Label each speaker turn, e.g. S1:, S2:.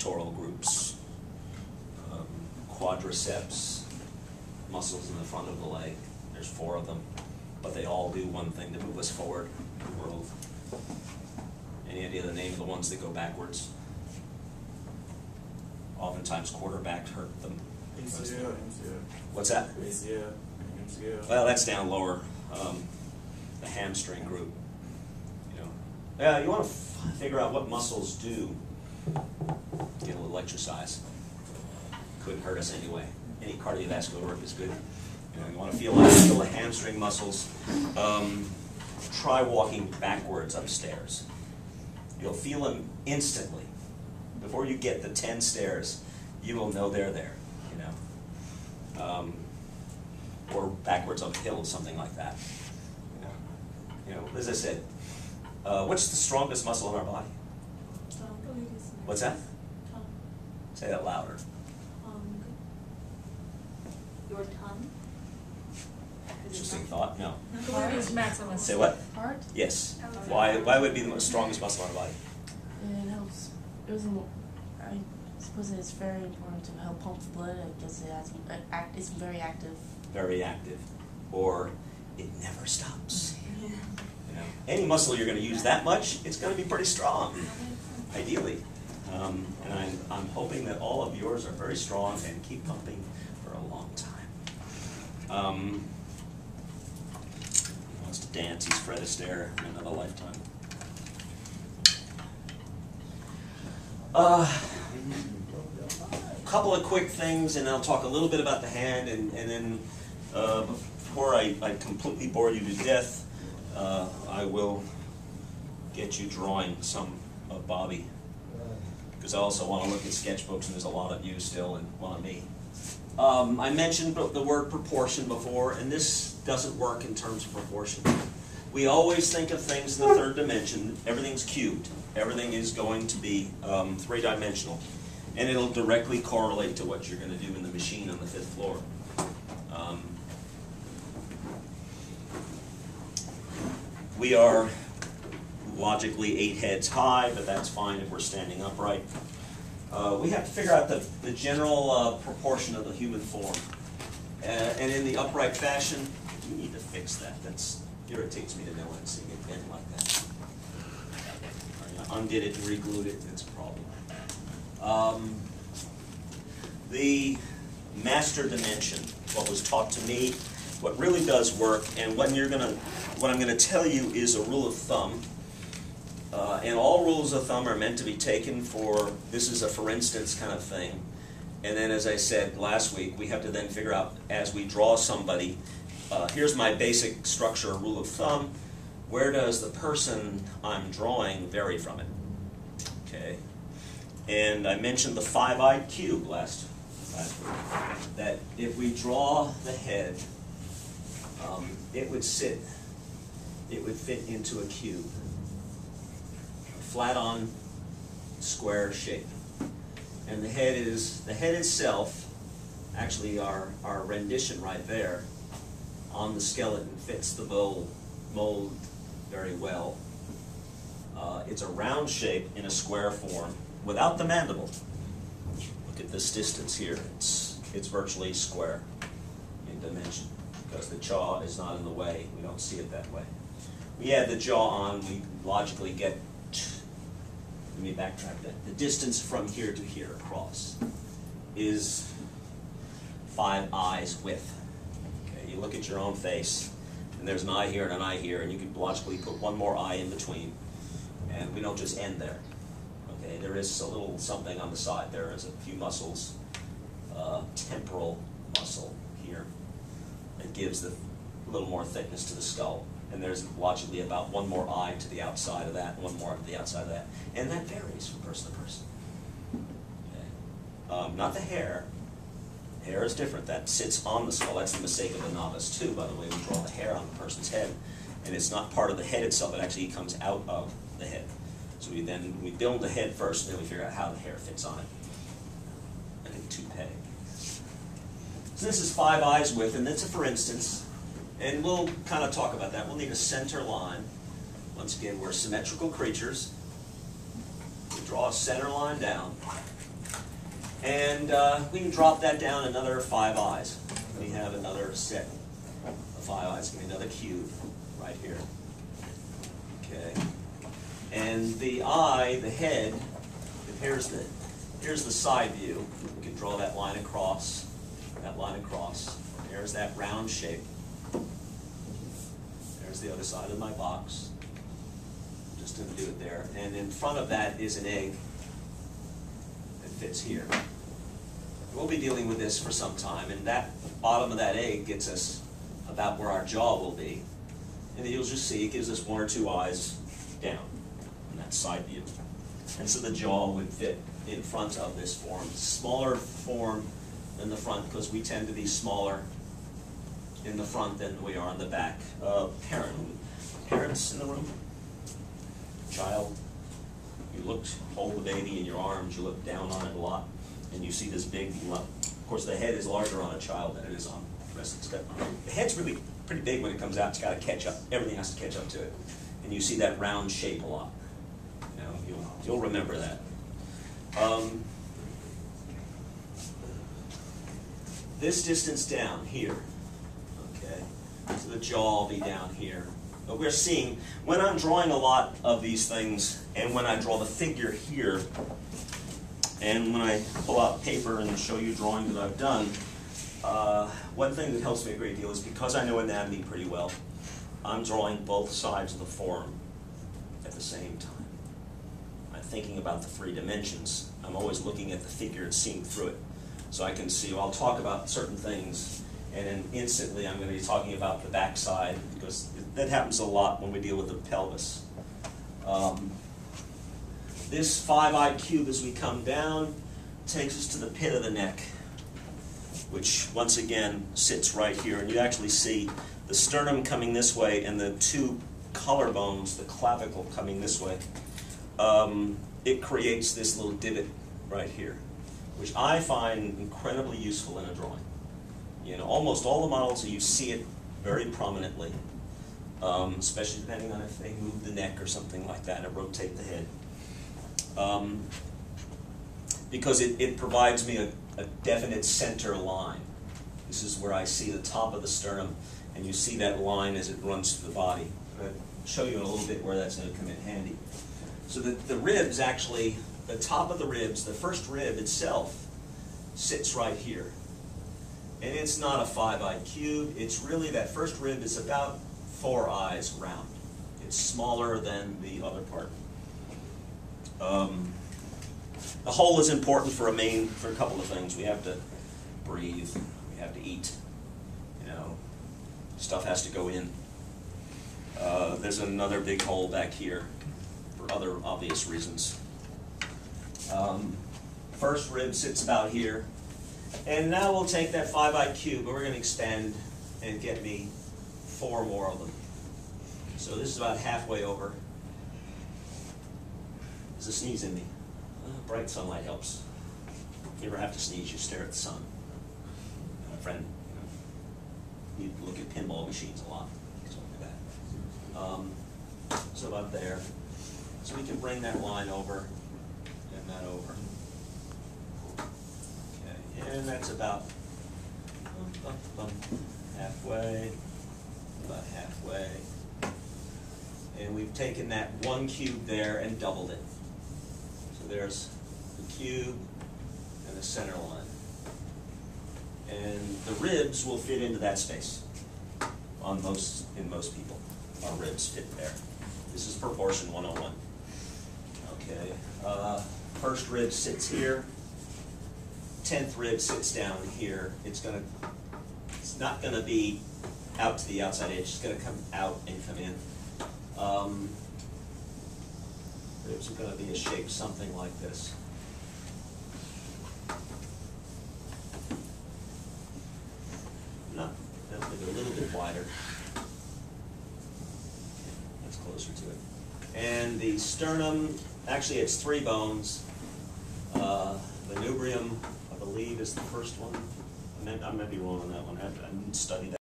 S1: pectoral groups, quadriceps, muscles in the front of the leg. There's 4 of them, but they all do one thing to move us forward in the world. Any idea the name of the ones that go backwards? Oftentimes quarterbacks hurt them.
S2: MCL.
S1: What's that?
S2: ACL. MCL.
S1: Well, that's down lower, the hamstring group. You know, yeah, you want to figure out what muscles do. Get a little exercise. Couldn't hurt us anyway. Any cardiovascular work is good. You know, you want to feel the hamstring muscles. Try walking backwards upstairs. You'll feel them instantly. Before you get the 10 stairs, you will know they're there. You know, or backwards up hills, something like that. You know, as I said, what's the strongest muscle in our body? What's that?
S3: Tongue.
S1: Say that louder.
S3: Your tongue?
S1: Interesting thought. No.
S4: Heart is maximum.
S1: Say what?
S4: Heart?
S1: Yes. Why would it be the strongest muscle in our body?
S4: It helps. I suppose it's very important to help pump the blood. I guess it's very active.
S1: Very active. Or it never stops. You know, any muscle you're going to use that much, it's going to be pretty strong, ideally. And I'm hoping that all of yours are very strong and keep pumping for a long time. He wants to dance. He's Fred Astaire in another lifetime. A couple of quick things, and I'll talk a little bit about the hand, and then before I completely bore you to death, I will get you drawing some of Bobby, because I also want to look at sketchbooks, and there's a lot of you still and a lot of me. I mentioned the word proportion before, and this doesn't work in terms of proportion. We always think of things in the 3rd dimension. Everything's cubed. Everything is going to be 3-dimensional. And it'll directly correlate to what you're going to do in the machine on the 5th floor. We are logically 8 heads high, but that's fine if we're standing upright. We have to figure out the general proportion of the human form. And in the upright fashion, you need to fix that. That irritates me to know when seeing it bent like that. I undid it and re-glued it, and it's a problem. The master dimension, what was taught to me, what really does work, and what I'm going to tell you is a rule of thumb. And all rules of thumb are meant to be taken for, this is a for instance kind of thing. And then, as I said last week, we have to then figure out, as we draw somebody, here's my basic structure, rule of thumb. Where does the person I'm drawing vary from it? Okay. And I mentioned the 5-eyed cube last week. That if we draw the head, it would fit into a cube. Flat-on square shape. And the head itself, actually our rendition right there on the skeleton fits the mold very well. It's a round shape in a square form without the mandible. Look at this distance here. It's virtually square in dimension because the jaw is not in the way. We don't see it that way. We add the jaw on, we logically get, let me backtrack that. The distance from here to here across is 5 eyes width. Okay, you look at your own face, and there's an eye here and an eye here, and you can logically put one more eye in between, and we don't just end there. Okay, there is a little something on the side. There is a few muscles, temporal muscle here, that gives a little more thickness to the skull. And there's logically about one more eye to the outside of that, one more to the outside of that. And that varies from person to person. Okay. Not the hair. Hair is different. That sits on the skull. That's the mistake of the novice too, by the way. We draw the hair on the person's head. And it's not part of the head itself. It actually comes out of the head. So we build the head first, and then we figure out how the hair fits on it. Like a toupee. So this is 5 eyes width, and that's a for instance. And we'll kind of talk about that. We'll need a center line. Once again, we're symmetrical creatures. We draw a center line down. And we can drop that down another 5 eyes. We have another set of 5 eyes. Give me another cube right here. Okay. And the eye, the head, here's the side view. We can draw that line across, that line across. There's that round shape. There's the other side of my box. I'm just going to do it there. And in front of that is an egg that fits here. We'll be dealing with this for some time, and that bottom of that egg gets us about where our jaw will be. And you'll just see it gives us 1 or 2 eyes down in that side view. And so the jaw would fit in front of this form. Smaller form than the front because we tend to be smaller in the front than we are in the back. Parents in the room? Child? You hold the baby in your arms, you look down on it a lot, and you see this big lump. Of course, the head is larger on a child than it is on the rest. The head's really pretty big when it comes out. It's got to catch up. Everything has to catch up to it. And you see that round shape a lot. You know, you'll remember that. This distance down here, okay, so the jaw will be down here. But we're seeing, when I'm drawing a lot of these things, and when I draw the figure here, and when I pull out paper and show you drawing that I've done, one thing that helps me a great deal is because I know anatomy pretty well, I'm drawing both sides of the form at the same time. I'm thinking about the 3 dimensions. I'm always looking at the figure and seeing through it. So I can see, I'll talk about certain things, and then instantly I'm going to be talking about the backside, because that happens a lot when we deal with the pelvis. This 5-eyed cube, as we come down, takes us to the pit of the neck, which once again sits right here. And you actually see the sternum coming this way and the 2 collarbones, the clavicle, coming this way. It creates this little divot right here, which I find incredibly useful in a drawing. You know, almost all the models, you see it very prominently, especially depending on if they move the neck or something like that, or rotate the head. Because it provides me a definite center line. This is where I see the top of the sternum, and you see that line as it runs through the body. I'm going to show you in a little bit where that's going to come in handy. So the ribs actually, the top of the ribs, the first rib itself sits right here. And it's not a 5-eyed cube. It's really, that first rib is about 4 eyes round. It's smaller than the other part. The hole is important for a couple of things. We have to breathe. We have to eat. You know, stuff has to go in. There's another big hole back here for other obvious reasons. First rib sits about here. And now we'll take that 5-eyed cube and we're going to expand and get me 4 more of them. So this is about halfway over. There's a sneeze in me. Bright sunlight helps. If you ever have to sneeze, you stare at the sun. My friend, you look at pinball machines a lot. Something like that. So about there. So we can bring that line over and that over. Okay, and that's about halfway, about halfway. And we've taken that 1 cube there and doubled it. So there's the cube and the center line. And the ribs will fit into that space in most people. Our ribs fit there. This is proportion 101. Okay, first rib sits here. 10th rib sits down here. It's not gonna be out to the outside edge. It's gonna come out and come in. Ribs are gonna be a shape something like this. Definitely a little bit wider. That's closer to it. And the sternum, actually it's 3 bones. The nubrium, I believe, is the first one. I might be wrong on that one. I didn't study that.